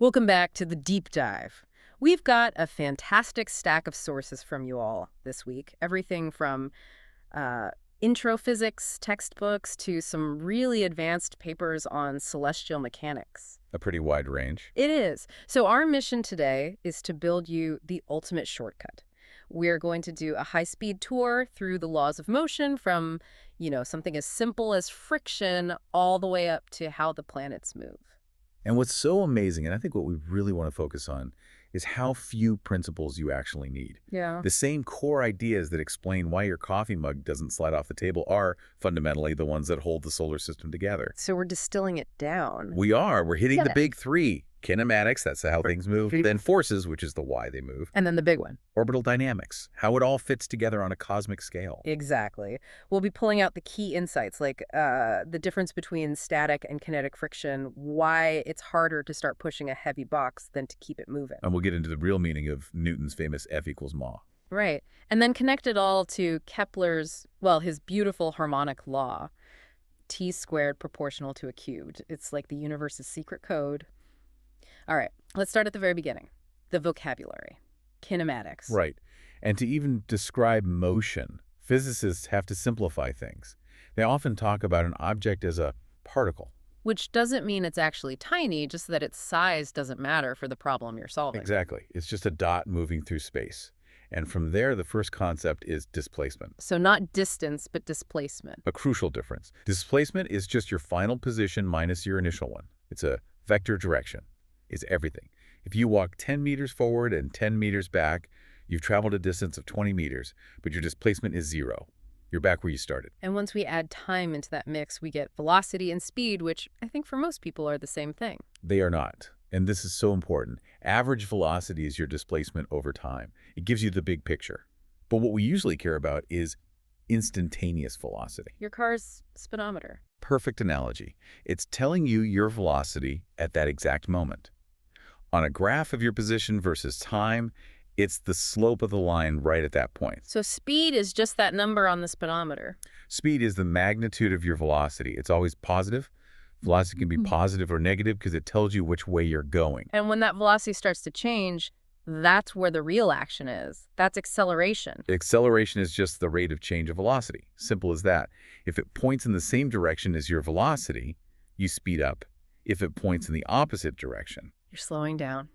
Welcome back to the deep dive. We've got a fantastic stack of sources from you all this week. Everything from intro physics textbooks to some really advanced papers on celestial mechanics. A pretty wide range. It is. So our mission today is to build you the ultimate shortcut. We're going to do a high-speed tour through the laws of motion from, something as simple as friction all the way up to how the planets move. And what's so amazing, and I think what we really want to focus on, is how few principles you actually need. Yeah. The same core ideas that explain why your coffee mug doesn't slide off the table are fundamentally the ones that hold the solar system together. So we're distilling it down. We're hitting the Yeah. big three. Kinematics, that's how things move. Then forces, which is the why they move. And then the big one. Orbital dynamics, how it all fits together on a cosmic scale. Exactly. We'll be pulling out the key insights, like the difference between static and kinetic friction, why it's harder to start pushing a heavy box than to keep it moving. And we'll get into the real meaning of Newton's famous F equals ma. Right. And then connect it all to Kepler's, his beautiful harmonic law, t squared proportional to a cubed. It's like the universe's secret code. All right, let's start at the very beginning. The vocabulary. Kinematics. Right. And to even describe motion, physicists have to simplify things. They often talk about an object as a particle. Which doesn't mean it's actually tiny, just that its size doesn't matter for the problem you're solving. Exactly. It's just a dot moving through space. And from there, the first concept is displacement. So not distance, but displacement. A crucial difference. Displacement is just your final position minus your initial one. It's a vector direction. It's everything. If you walk 10 meters forward and 10 meters back, you've traveled a distance of 20 meters, but your displacement is 0. You're back where you started. And once we add time into that mix, we get velocity and speed, which I think for most people are the same thing. They are not. And this is so important. Average velocity is your displacement over time. It gives you the big picture. But what we usually care about is instantaneous velocity. Your car's speedometer. Perfect analogy. It's telling you your velocity at that exact moment. On a graph of your position versus time, it's the slope of the line right at that point. So speed is just that number on the speedometer. Speed is the magnitude of your velocity. It's always positive. Velocity can be positive or negative because it tells you which way you're going. And when that velocity starts to change, that's where the real action is. That's acceleration. Acceleration is just the rate of change of velocity. Simple as that. If it points in the same direction as your velocity, you speed up. If it points in the opposite direction, You're slowing down,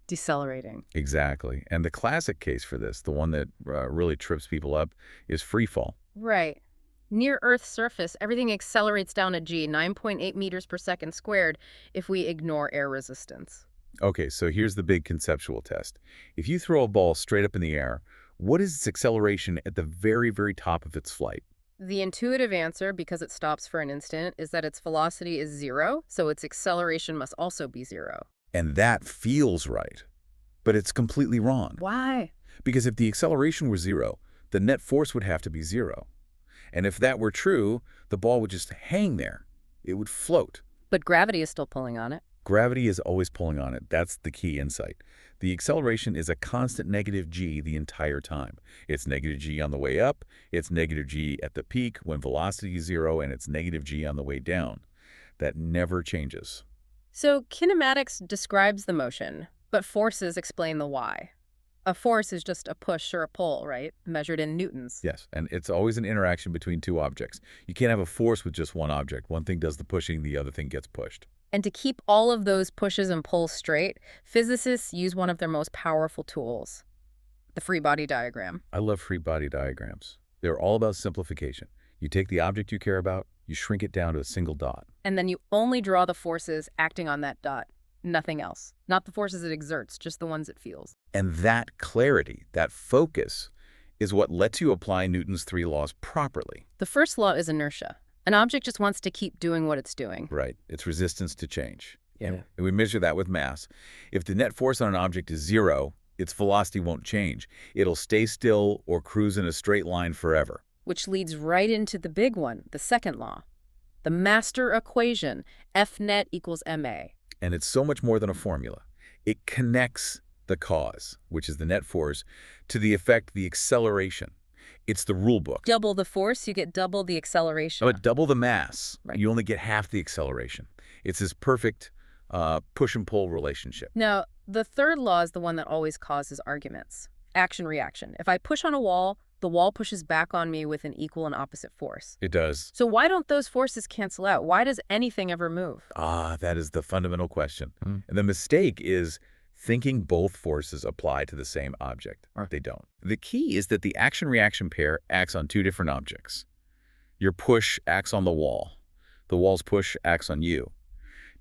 decelerating. exactly. And the classic case for this, the one that really trips people up, is free fall. Right. Near Earth's surface, everything accelerates down a g, 9.8 meters per second squared, if we ignore air resistance. Okay, so here's the big conceptual test. If you throw a ball straight up in the air, what is its acceleration at the very, very top of its flight? The intuitive answer, because it stops for an instant, is that its velocity is 0, so its acceleration must also be 0. And that feels right, but it's completely wrong. Why? Because if the acceleration were 0, the net force would have to be 0. And if that were true, the ball would just hang there. It would float. But gravity is still pulling on it. Gravity is always pulling on it. That's the key insight. The acceleration is a constant negative g the entire time. It's negative g on the way up, it's negative g at the peak when velocity is 0, and it's negative g on the way down. That never changes. So kinematics describes the motion, but forces explain the why. A force is just a push or a pull, right? Measured in newtons. Yes, and it's always an interaction between two objects. You can't have a force with just one object. One thing does the pushing, the other thing gets pushed. And to keep all of those pushes and pulls straight, physicists use one of their most powerful tools, the free body diagram. I love free body diagrams. They're all about simplification. You take the object you care about, you shrink it down to a single dot. And then you only draw the forces acting on that dot, nothing else. Not the forces it exerts, just the ones it feels. And that clarity, that focus, is what lets you apply Newton's 3 laws properly. The first law is inertia. An object just wants to keep doing what it's doing. Right. It's resistance to change. Yeah. And we measure that with mass. If the net force on an object is 0, its velocity won't change. It'll stay still or cruise in a straight line forever. Which leads right into the big one, the second law. The master equation, F net equals ma. And it's so much more than a formula. It connects the cause, which is the net force, to the effect, the acceleration. It's the rule book. Double the force, you get double the acceleration. But double the mass, Right. you only get half the acceleration. It's this perfect push and pull relationship. Now, the third law is the one that always causes arguments. Action-reaction. If I push on a wall, the wall pushes back on me with an equal and opposite force. It does. So why don't those forces cancel out? Why does anything ever move? That is the fundamental question. And the mistake is thinking both forces apply to the same object. They don't. The key is that the action-reaction pair acts on two different objects. Your push acts on the wall. The wall's push acts on you.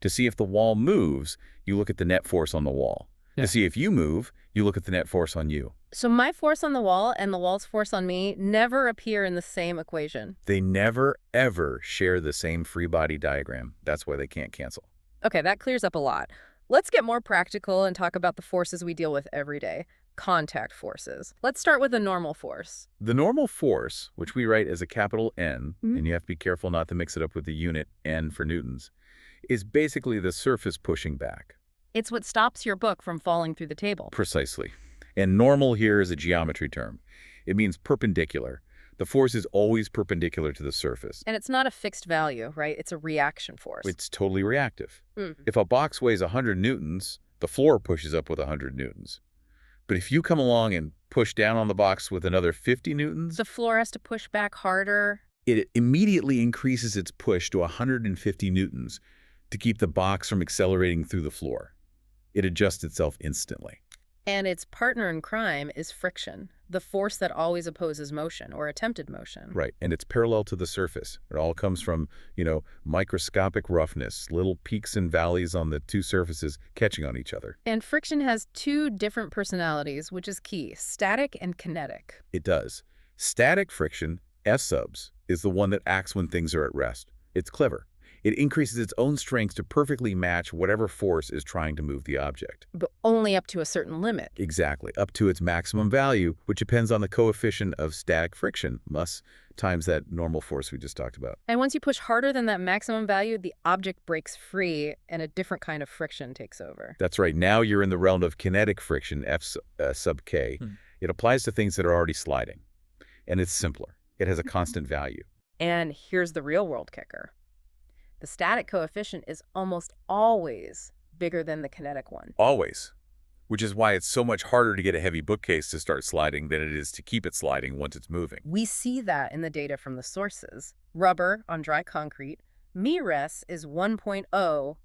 To see if the wall moves, you look at the net force on the wall. Yeah. To see if you move, you look at the net force on you. So my force on the wall and the wall's force on me never appear in the same equation. They never, ever share the same free body diagram. That's why they can't cancel. Okay, that clears up a lot. Let's get more practical and talk about the forces we deal with every day. Contact forces. Let's start with the normal force. The normal force, which we write as a capital N, and you have to be careful not to mix it up with the unit N for newtons, is basically the surface pushing back. It's what stops your book from falling through the table. Precisely. And normal here is a geometry term. It means perpendicular. The force is always perpendicular to the surface. And it's not a fixed value, right? It's a reaction force. It's totally reactive. If a box weighs 100 newtons, the floor pushes up with 100 newtons. But if you come along and push down on the box with another 50 newtons, the floor has to push back harder. It immediately increases its push to 150 newtons to keep the box from accelerating through the floor. It adjusts itself instantly. And its partner in crime is friction, the force that always opposes motion or attempted motion. Right, and it's parallel to the surface. It all comes from, microscopic roughness, little peaks and valleys on the two surfaces catching on each other. And friction has two different personalities, which is key, static and kinetic. It does. Static friction, S subs, is the one that acts when things are at rest. It's clever. It increases its own strength to perfectly match whatever force is trying to move the object. But only up to a certain limit. Exactly, up to its maximum value, which depends on the coefficient of static friction, mus, times that normal force we just talked about. And once you push harder than that maximum value, the object breaks free and a different kind of friction takes over. That's right. Now you're in the realm of kinetic friction, F sub k. It applies to things that are already sliding. And it's simpler. It has a constant value. And here's the real-world kicker. The static coefficient is almost always bigger than the kinetic one. Always. Which is why it's so much harder to get a heavy bookcase to start sliding than it is to keep it sliding once it's moving. We see that in the data from the sources. Rubber on dry concrete, MRES is 1.0,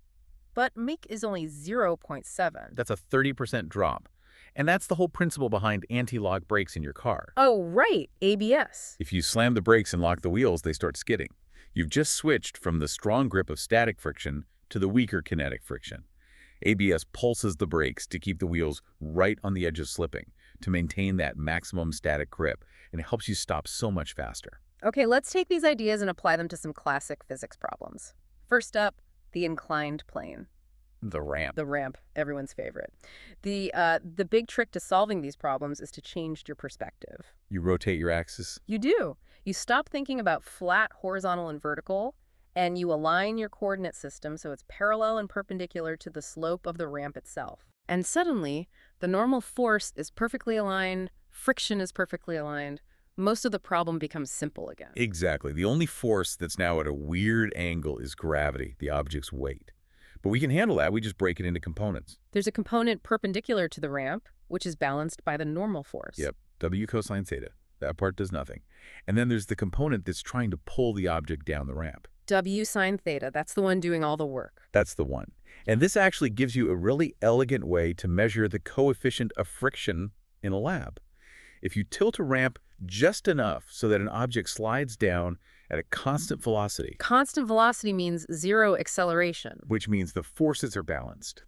but MIC is only 0.7. That's a 30% drop. And that's the whole principle behind anti-lock brakes in your car. Oh, right, ABS. If you slam the brakes and lock the wheels, they start skidding. You've just switched from the strong grip of static friction to the weaker kinetic friction. ABS pulses the brakes to keep the wheels right on the edge of slipping, to maintain that maximum static grip, and it helps you stop so much faster. Okay, let's take these ideas and apply them to some classic physics problems. First up, the inclined plane. The ramp. The ramp, everyone's favorite. The big trick to solving these problems is to change your perspective. You rotate your axis? You do. You stop thinking about flat, horizontal, and vertical, and you align your coordinate system so it's parallel and perpendicular to the slope of the ramp itself. And suddenly, the normal force is perfectly aligned, friction is perfectly aligned. Most of the problem becomes simple again. Exactly. The only force that's now at a weird angle is gravity, the object's weight. But we can handle that. We just break it into components. There's a component perpendicular to the ramp, which is balanced by the normal force. Yep, W cosine theta. That part does nothing. And then there's the component that's trying to pull the object down the ramp. W sine theta, that's the one doing all the work. That's the one. And this actually gives you a really elegant way to measure the coefficient of friction in a lab. If you tilt a ramp just enough so that an object slides down at a constant velocity. Constant velocity means zero acceleration. Which means the forces are balanced.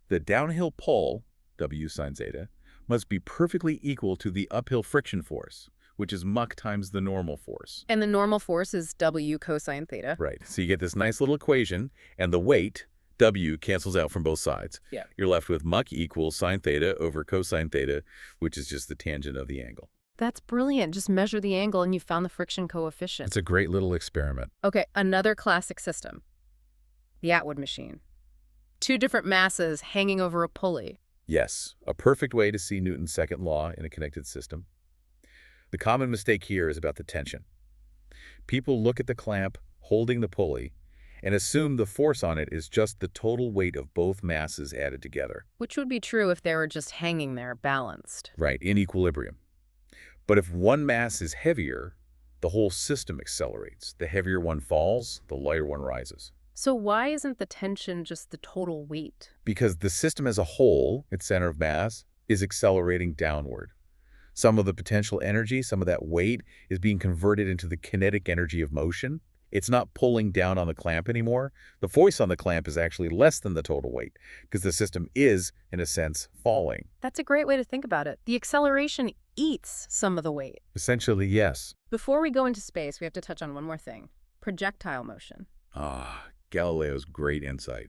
The downhill pull, W sine zeta, must be perfectly equal to the uphill friction force, which is muck times the normal force. And the normal force is W cosine theta. Right. So you get this nice little equation, and the weight, W, cancels out from both sides. Yeah. You're left with muck equals sine theta over cosine theta, which is just the tangent of the angle. That's brilliant. Just measure the angle and you found the friction coefficient. It's a great little experiment. Okay, another classic system. The Atwood machine. Two different masses hanging over a pulley. Yes, a perfect way to see Newton's second law in a connected system. The common mistake here is about the tension. People look at the clamp holding the pulley and assume the force on it is just the total weight of both masses added together. Which would be true if they were just hanging there balanced. Right, in equilibrium. But if one mass is heavier, the whole system accelerates. The heavier one falls, the lighter one rises. So why isn't the tension just the total weight? Because the system as a whole, its center of mass, is accelerating downward. Some of the potential energy, some of that weight, is being converted into the kinetic energy of motion. It's not pulling down on the clamp anymore. The force on the clamp is actually less than the total weight, because the system is, in a sense, falling. That's a great way to think about it. The acceleration eats some of the weight. Essentially, yes. Before we go into space, we have to touch on one more thing. Projectile motion. Galileo's great insight.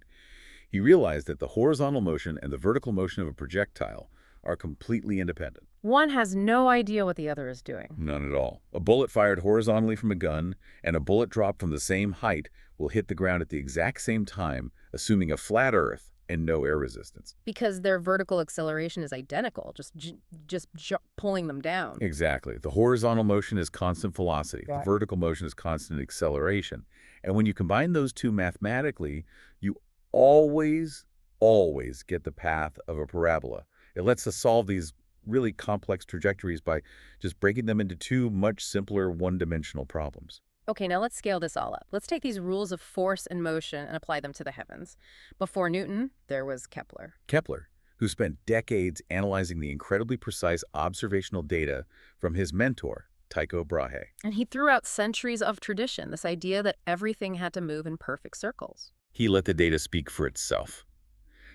He realized that the horizontal motion and the vertical motion of a projectile are completely independent. One has no idea what the other is doing. None at all. A bullet fired horizontally from a gun and a bullet dropped from the same height will hit the ground at the exact same time, assuming a flat Earth and no air resistance. Because their vertical acceleration is identical, just pulling them down. Exactly. The horizontal motion is constant velocity. Right. The vertical motion is constant acceleration. And when you combine those two mathematically, you always get the path of a parabola. It lets us solve these really complex trajectories by just breaking them into two much simpler one-dimensional problems. Okay, now let's scale this all up. Let's take these rules of force and motion and apply them to the heavens. Before Newton, there was Kepler. Kepler, who spent decades analyzing the incredibly precise observational data from his mentor, Tycho Brahe. And he threw out centuries of tradition, this idea that everything had to move in perfect circles. He let the data speak for itself.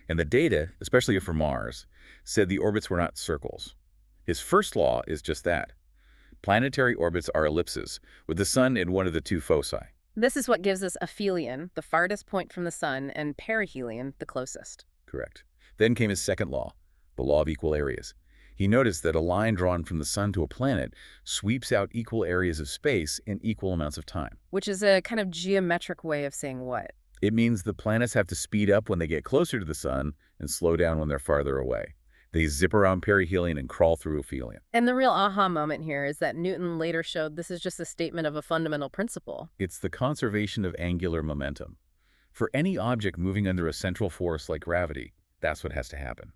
And the data, especially for Mars, said the orbits were not circles. His first law is just that. Planetary orbits are ellipses, with the sun in one of the two foci. This is what gives us aphelion, the farthest point from the sun, and perihelion, the closest. Correct. Then came his second law, the law of equal areas. He noticed that a line drawn from the sun to a planet sweeps out equal areas of space in equal amounts of time. Which is a kind of geometric way of saying what? It means the planets have to speed up when they get closer to the sun and slow down when they're farther away. They zip around perihelion and crawl through aphelion. And the real aha moment here is that Newton later showed this is just a statement of a fundamental principle. It's the conservation of angular momentum. For any object moving under a central force like gravity, that's what has to happen.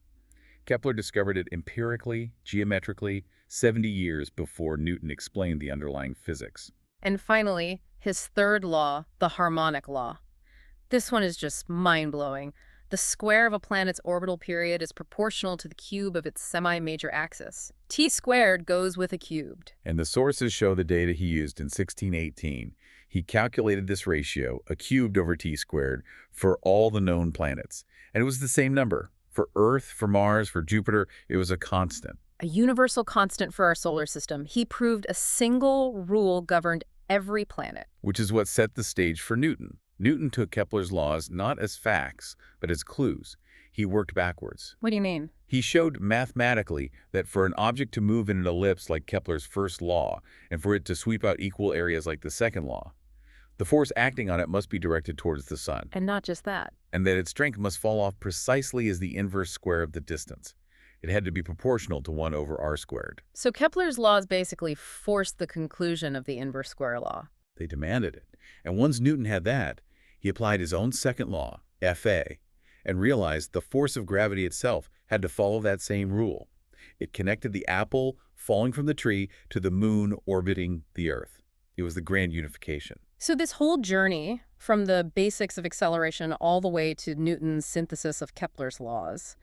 Kepler discovered it empirically, geometrically, 70 years before Newton explained the underlying physics. And finally, his third law, the harmonic law. This one is just mind-blowing. The square of a planet's orbital period is proportional to the cube of its semi-major axis. T squared goes with a cubed. And the sources show the data he used in 1618. He calculated this ratio, a cubed over t squared, for all the known planets. And it was the same number. For Earth, for Mars, for Jupiter, it was a constant. A universal constant for our solar system. He proved a single rule governed every planet. Which is what set the stage for Newton. Newton took Kepler's laws not as facts, but as clues. He worked backwards. What do you mean? He showed mathematically that for an object to move in an ellipse like Kepler's first law, and for it to sweep out equal areas like the second law, the force acting on it must be directed towards the sun. And not just that. And that its strength must fall off precisely as the inverse square of the distance. It had to be proportional to 1 over r squared. So Kepler's laws basically forced the conclusion of the inverse square law. They demanded it. And once Newton had that, he applied his own second law, Fa, and realized the force of gravity itself had to follow that same rule. It connected the apple falling from the tree to the moon orbiting the Earth. It was the grand unification. So this whole journey, from the basics of acceleration all the way to Newton's synthesis of Kepler's laws,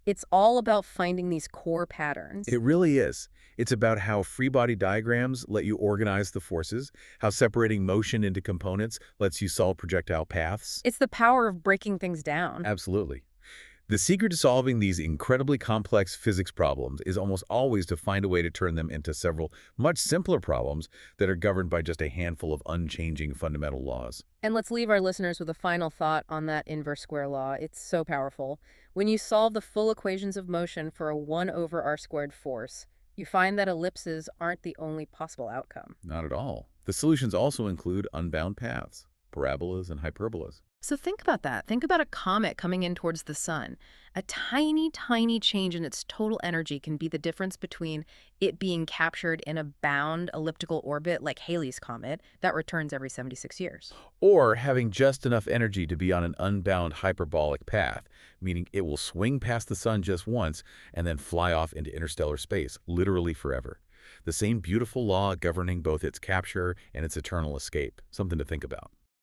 it's all about finding these core patterns. It really is. It's about how free body diagrams let you organize the forces, how separating motion into components lets you solve projectile paths. It's the power of breaking things down. Absolutely. The secret to solving these incredibly complex physics problems is almost always to find a way to turn them into several much simpler problems that are governed by just a handful of unchanging fundamental laws. And let's leave our listeners with a final thought on that inverse square law. It's so powerful. When you solve the full equations of motion for a 1 over r squared force, you find that ellipses aren't the only possible outcome. Not at all. The solutions also include unbound paths, parabolas, and hyperbolas. So think about that. Think about a comet coming in towards the sun. A tiny, tiny change in its total energy can be the difference between it being captured in a bound elliptical orbit like Halley's Comet that returns every 76 years. Or having just enough energy to be on an unbound hyperbolic path, meaning it will swing past the sun just once and then fly off into interstellar space, literally forever. The same beautiful law governing both its capture and its eternal escape. Something to think about.